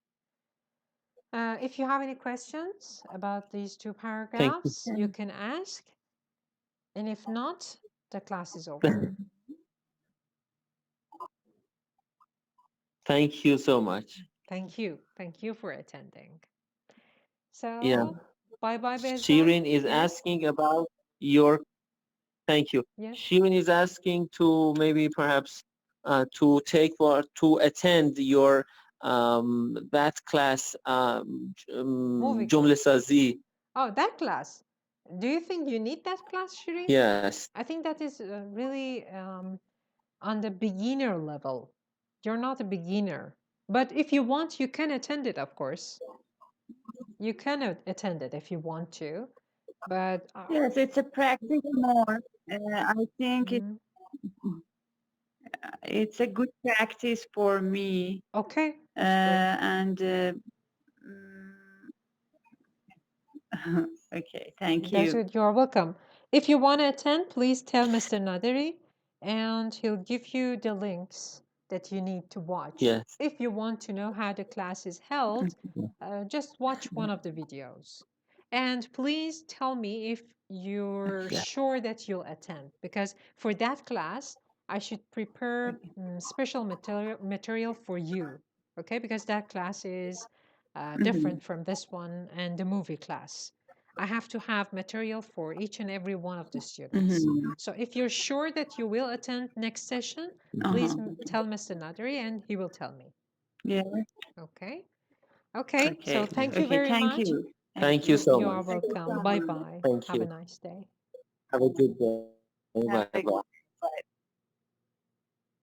If you have any questions about these two paragraphs, you can ask. And if not, the class is over. Thank you so much. Thank you. Thank you for attending. So, bye-bye, Behzad. Shirin is asking about your... Thank you. Shirin is asking to maybe perhaps to take part, to attend your that class, جمله سازی. Oh, that class. Do you think you need that class, Shirin? Yes. I think that is really on the beginner level. You're not a beginner. But if you want, you can attend it, of course. You can attend it if you want to. But yes, it's a practice more. I think it's a good practice for me. Okay. And okay, thank you. That's good. You're welcome. If you want to attend, please tell Mr. Naderi, and he'll give you the links that you need to watch. Yes. If you want to know how the class is held, just watch one of the videos. And please tell me if you're Yeah. sure that you'll attend. Because for that class, I should prepare special material for you, okay? Because that class is different from this one and the movie class. I have to have material for each and every one of the students. So if you're sure that you will attend next session, please tell Mr. Nadri and he will tell me. Yeah. Okay. Okay. So Okay. thank you Okay. very Thank much. you. Thank you so You are much. welcome. Bye bye. Thank Have a you. nice day. Have a good day. Have a Bye. good- Bye.